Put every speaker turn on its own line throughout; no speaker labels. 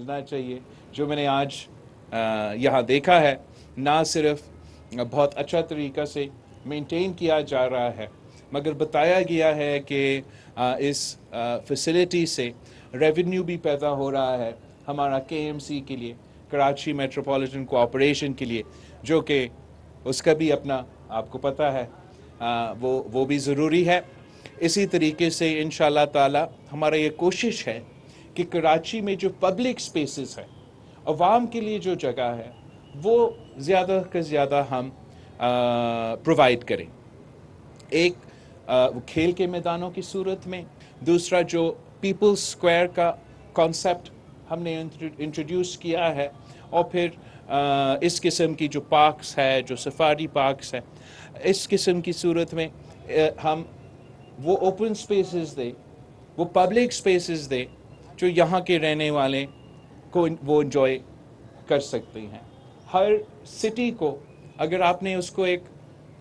मिलना चाहिए। जो मैंने आज यहाँ देखा है, ना सिर्फ बहुत अच्छा तरीक़ा से मेंटेन किया जा रहा है, मगर बताया गया है कि इस फैसिलिटी से रेवेन्यू भी पैदा हो रहा है हमारा KMC के लिए, कराची मेट्रोपॉलिटन कोऑपरेशन के लिए, जो कि उसका भी अपना आपको पता है वो भी ज़रूरी है। इसी तरीके से इंशाअल्लाह ताला हमारा ये कोशिश है कि कराची में जो पब्लिक स्पेसेस है, अवाम के लिए जो जगह है, वो ज़्यादा से ज़्यादा हम प्रोवाइड करें। एक खेल के मैदानों की सूरत में, दूसरा जो पीपल्स स्क्वायर का कॉन्सेप्ट हमने इंट्रोड्यूस किया है, और फिर इस किस्म की जो पार्क्स है, जो सफारी पार्क्स है, इस किस्म की सूरत में हम वो ओपन स्पेसेस दे, वो पब्लिक स्पेसेस दे जो यहाँ के रहने वाले को वो एंजॉय कर सकते हैं। हर सिटी को अगर आपने उसको एक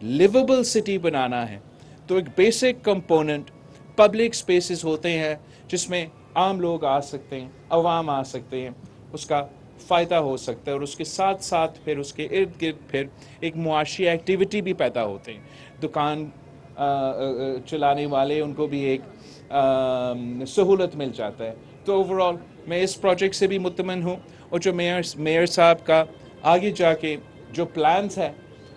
लिवेबल सिटी बनाना है तो एक बेसिक कंपोनेंट पब्लिक स्पेसेस होते हैं जिसमें आम लोग आ सकते हैं, अवाम आ सकते हैं, उसका फ़ायदा हो सकता है, और उसके साथ साथ फिर उसके इर्द गिर्द फिर एक मुआशी एक्टिविटी भी पैदा होते हैं। दुकान चलाने वाले, उनको भी एक सहूलत मिल जाता है। तो ओवरऑल मैं इस प्रोजेक्ट से भी मुतमन हूँ, और जो मेयर साहब का आगे जाके जो प्लान्स है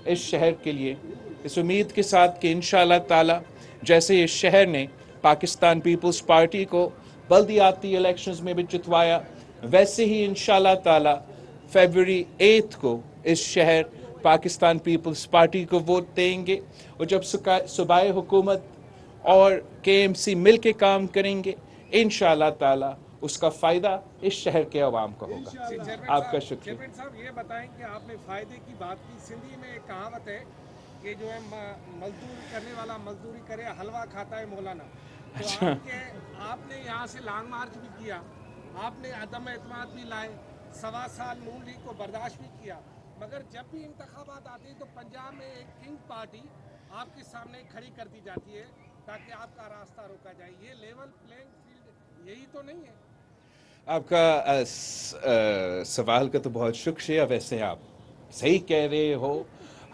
इस शहर के लिए, इस उम्मीद के साथ कि इंशाअल्लाह ताला जैसे इस शहर ने पाकिस्तान पीपल्स पार्टी को बल्दियाती इलेक्शंस में भी जितवाया, वैसे ही इंशाअल्लाह ताला फरवरी 8 को इस शहर पाकिस्तान पीपल्स पार्टी को वोट देंगे। और जब सूबाई हुकूमत और KMC मिल के काम करेंगे, इंशाअल्लाह ताला उसका फ़ायदा इस शहर के अवाम को होगा। आपका शुक्रिया।
चेयरमैन साहब, ये बताएं कि आपने फ़ायदे की बात की। सिंधी में एक कहावत है कि जो है मजदूरी करने वाला मजदूरी करे, हलवा खाता है मौलाना। तो आपने यहाँ से लॉन्ग मार्च भी किया, आपने अदम एतमाद भी लाए, 1.25 साल नून लीग को बर्दाश्त भी किया, मगर जब भी इंतखाबात आते हैं तो पंजाब में एक किंग पार्टी आपके सामने खड़ी कर दी जाती है ताकि आपका रास्ता रोका जाए। ये लेवल प्लेइंग फील्ड यही तो नहीं है?
आपका सवाल का तो बहुत शुक्रिया। वैसे आप सही कह रहे हो,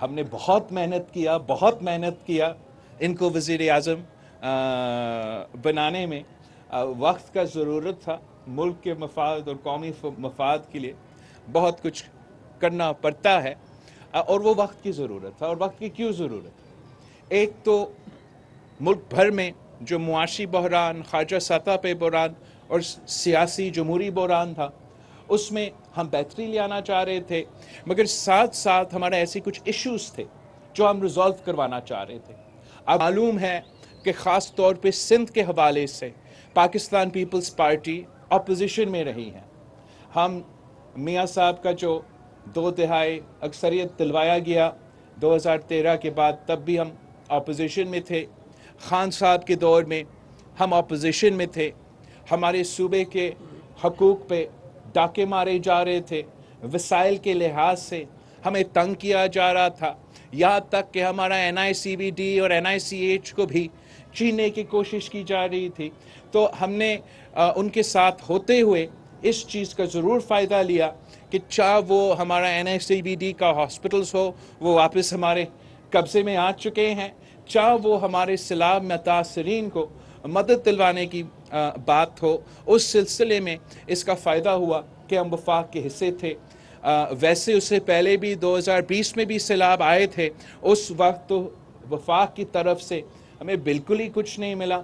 हमने बहुत मेहनत किया इनको वज़ीर आज़म बनाने में। वक्त का ज़रूरत था, मुल्क के मफाद और कौमी मफाद के लिए बहुत कुछ करना पड़ता है, और वो वक्त की ज़रूरत था। और वक्त की क्यों ज़रूरत है? एक तो मुल्क भर में जो मुआशी बहरान, ख़ारजा सतह पे बहरान और सियासी जमहूरी बहरान था, उसमें हम बेहतरी ले आना चाह रहे थे, मगर साथ साथ हमारे ऐसे कुछ इश्यूज़ थे जो हम रिज़ॉल्व करवाना चाह रहे थे। अब मालूम है कि ख़ास तौर पे सिंध के हवाले से पाकिस्तान पीपल्स पार्टी अपोजिशन में रही है। हम मियाँ साहब का जो 2 तिहाई अक्सरियत दिलवाया गया 2013 के बाद, तब भी हम अपोजिशन में थे। खान साहब के दौर में हम अपोजिशन में थे। हमारे सूबे के हकूक़ पे डाके मारे जा रहे थे, वसाइल के लिहाज से हमें तंग किया जा रहा था, यहाँ तक कि हमारा NICVD और NICH को भी छीनने की कोशिश की जा रही थी। तो हमने उनके साथ होते हुए इस चीज़ का ज़रूर फ़ायदा लिया कि चाहे वो हमारा NICVD का हॉस्पिटल्स हो, वो वापस हमारे कब्ज़े में आ चुके हैं, चाहे वो हमारे सैलाब मुतासरीन को मदद दिलवाने की बात हो। उस सिलसिले में इसका फ़ायदा हुआ कि हम वफाक के हिस्से थे। वैसे उससे पहले भी 2020 में भी सैलाब आए थे, उस वक्त तो वफाक की तरफ से हमें बिल्कुल ही कुछ नहीं मिला।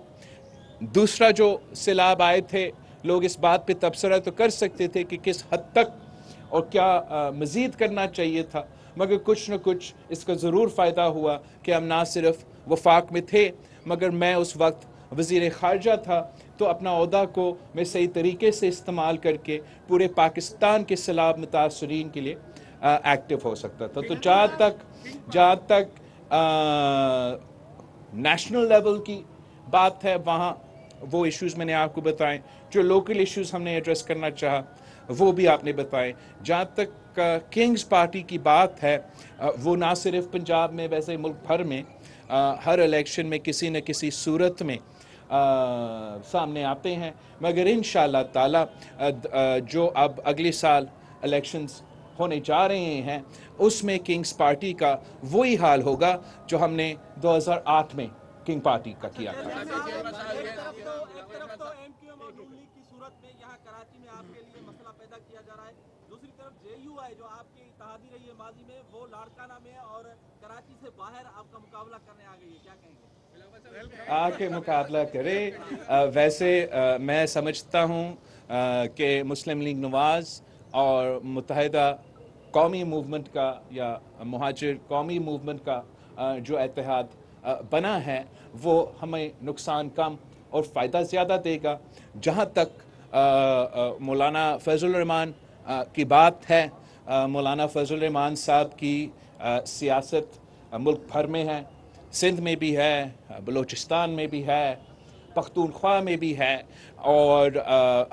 दूसरा जो सैलाब आए थे, लोग इस बात पे तबसरा तो कर सकते थे कि किस हद तक और क्या मज़ीद करना चाहिए था, मगर कुछ न कुछ इसका ज़रूर फ़ायदा हुआ कि हम ना सिर्फ वफाक में थे, मगर मैं उस वक्त वज़ीर ख़ारजा था, तो अपना ओहदा को मैं सही तरीके से इस्तेमाल करके पूरे पाकिस्तान के सैलाब मुतासरीन के लिए एक्टिव हो सकता था। तो जहाँ तक नेशनल लेवल की बात है, वहाँ वो इश्यूज़ मैंने आपको बताएं, जो लोकल इश्यूज़ हमने एड्रेस करना चाहा वो भी आपने बताएं। जहाँ तक किंग्स पार्टी की बात है, वो ना सिर्फ पंजाब में, वैसे मुल्क भर में हर इलेक्शन में किसी न किसी सूरत में سامنے آتے ہیں، مگر انشاءاللہ تعالی جو اب اگلے سال الیکشنز ہونے جا رہے ہیں اس میں کنگز پارٹی کا وہی حال ہوگا جو ہم نے 2008 میں کنگ پارٹی کا کیا تھا۔
ایک طرف تو ایم کیو ایم اور نون لیگ کی صورت میں یہاں کراچی میں آپ کے لیے مسئلہ پیدا کیا جا رہا ہے، دوسری طرف جے یو آئی جو آپ کی اتحادی رہی ہے ماضی میں، وہ لاڑکانہ میں اور کراچی سے باہر آپ کا مقابلہ کرنے آ گئی ہے، کیا کہیں گے؟
آ کے مقابلہ کرے۔ ویسے میں سمجھتا ہوں کہ مسلم لیگ نواز اور متحدہ قومی موومنٹ کا یا مہاجر قومی موومنٹ کا جو اتحاد بنا ہے وہ ہمیں نقصان کم اور فائدہ زیادہ دے گا۔ جہاں تک مولانا فیض الرحمان کی بات ہے، مولانا فیض الرحمان صاحب کی سیاست ملک بھر میں ہے، سندھ میں بھی ہے، بلوچستان میں بھی ہے، پختونخوا میں بھی ہے، اور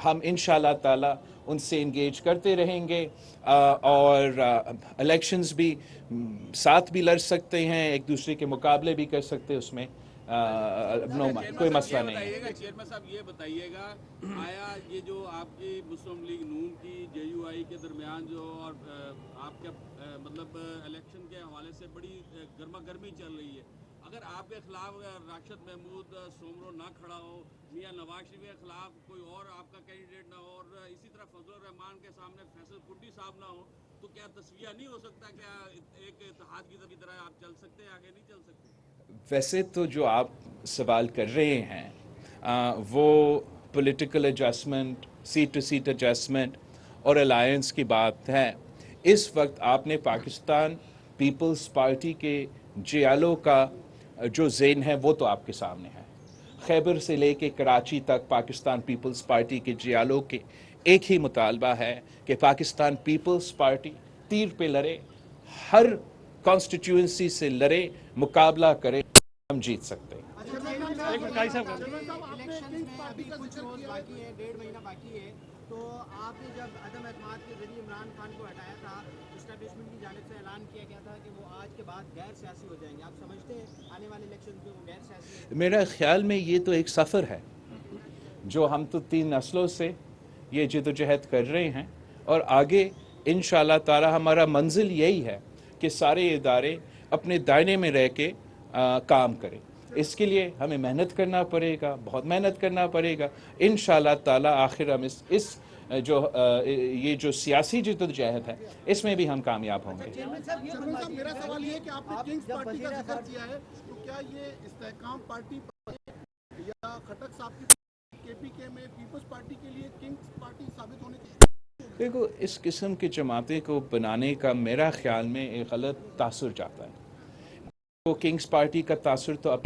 ہم انشاءاللہ تعالی ان سے انگیج کرتے رہیں گے، اور الیکشنز بھی ساتھ بھی لڑ سکتے ہیں، ایک دوسرے کے مقابلے بھی کر سکتے ہیں، اس میں کوئی مسئلہ نہیں ہے۔
چیئرمین صاحب یہ بتائیے گا، آیا یہ جو آپ کی مسلم لیگ نون کی جے یو آئی کے درمیان جو اور آپ کے مطلب الیکشن کے حوالے سے بڑی گرما گرمی چل رہی ہے، اگر آپ کے خلاف راشد محمود سومرو نہ کھڑا ہو، میاں نواز شریف کے خلاف کوئی اور آپ کا کینڈیڈیٹ نہ ہو، اور اسی طرح فضل الرحمان کے سامنے فیصل کنڈی صاحب نہ ہو، تو کیا تصفیہ نہیں ہو سکتا؟ کیا ایک اتحاد کی طرح آپ چل سکتے ہیں، آگے نہیں چل سکتے؟
ویسے تو جو آپ سوال کر رہے ہیں وہ political adjustment, seat to seat adjustment اور الائنس کی بات ہے۔ اس وقت آپ نے پاکستان پیپلز پارٹی کے جے ایل او کا جو ذہن ہے وہ تو آپ کے سامنے ہے۔ خیبر سے لے کے کراچی تک پاکستان پیپلز پارٹی کے جے ایل او کے ایک ہی مطالبہ ہے کہ پاکستان پیپلز پارٹی تیر پہ لڑے، ہر کانسٹیٹیوئنسی سے لڑے، مقابلہ کرے، ہم جیت سکتے ہیں۔
الیکشنز میں ابھی کچھ روز باقی ہے، 1.5 مہینہ باقی ہے، تو آپ نے جب عدم اعتماد کے ذریعے عمران خان کو ہٹایا تھا، اسٹیبلشمنٹ کی جانب سے اعلان کیا گیا تھا کہ وہ آج کے بعد غیر سیاسی ہو جائیں گے، آپ سمجھتے ہیں آنے والے الیکشنز میں وہ غیر سیاسی ہیں؟
میرا خیال میں یہ تو ایک سفر ہے جو ہم تو 3 نسلوں سے یہ جدوجہد کر رہے ہیں، اور آگے انشاءاللہ تعالی ہمارا منزل یہی ہے کہ سارے ادارے اپنے دائنے میں رہ کے کام کریں۔ اس کے لیے ہمیں محنت کرنا پڑے گا، بہت محنت کرنا پڑے گا، انشاءاللہ تعالی آخر ہم یہ جو سیاسی جدوجہد ہے اس میں بھی ہم کامیاب ہوں گے۔
چیئرمین صاحب میرا سوال یہ ہے کہ آپ نے کنگز پارٹی کا ذکر کیا ہے، تو کیا یہ استحکام پارٹی یا خٹک صاحب کی کے پی کے میں پیپلز پارٹی کے لیے کنگز پارٹی ثابت ہونے کی؟
دیکھو، اس قسم کی جماعتیں کو بنانے کا میرا خیال میں ایک غلط تاثر جاتا ہے۔ تو کنگز پارٹی کا تاثر تو اب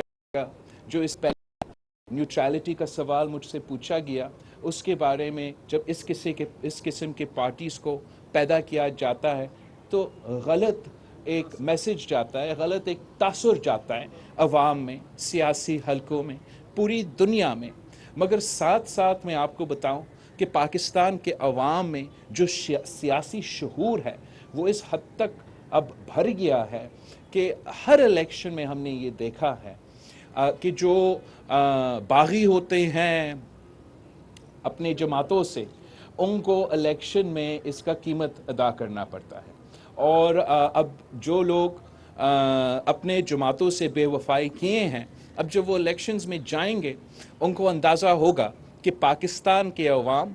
جو اس پہلے نیوٹرالٹی کا سوال مجھ سے پوچھا گیا، اس کے بارے میں جب اس قسم کے پارٹیز کو پیدا کیا جاتا ہے تو غلط ایک میسج جاتا ہے، غلط ایک تاثر جاتا ہے عوام میں، سیاسی حلقوں میں، پوری دنیا میں۔ مگر ساتھ ساتھ میں آپ کو بتاؤں کہ پاکستان کے عوام میں جو سیاسی شعور ہے وہ اس حد تک اب بھر گیا ہے کہ ہر الیکشن میں ہم نے یہ دیکھا ہے کہ جو باغی ہوتے ہیں اپنے جماعتوں سے، ان کو الیکشن میں اس کا قیمت ادا کرنا پڑتا ہے، اور اب جو لوگ اپنے جماعتوں سے بے وفائی کیے ہیں، اب جب وہ الیکشنز میں جائیں گے ان کو اندازہ ہوگا کہ پاکستان کے عوام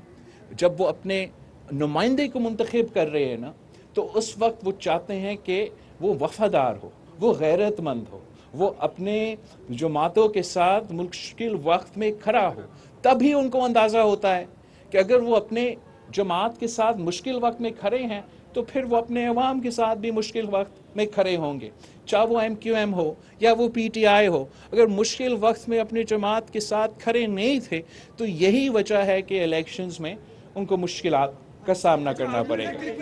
جب وہ اپنے نمائندے کو منتخب کر رہے ہیں نا، تو اس وقت وہ چاہتے ہیں کہ وہ وفادار ہو، وہ غیرت مند ہو، وہ اپنے جماعتوں کے ساتھ مشکل وقت میں کھڑا ہو۔ تبھی ان کو اندازہ ہوتا ہے کہ اگر وہ اپنے جماعت کے ساتھ مشکل وقت میں کھڑے ہیں تو پھر وہ اپنے عوام کے ساتھ بھی مشکل وقت میں کھڑے ہوں گے، چاہے وہ ایم کیو ایم ہو یا وہ پی ٹی آئی ہو۔ اگر مشکل وقت میں اپنے جماعت کے ساتھ کھڑے نہیں تھے تو یہی وجہ ہے کہ الیکشنز میں ان کو مشکلات کا سامنا کرنا پڑے گا۔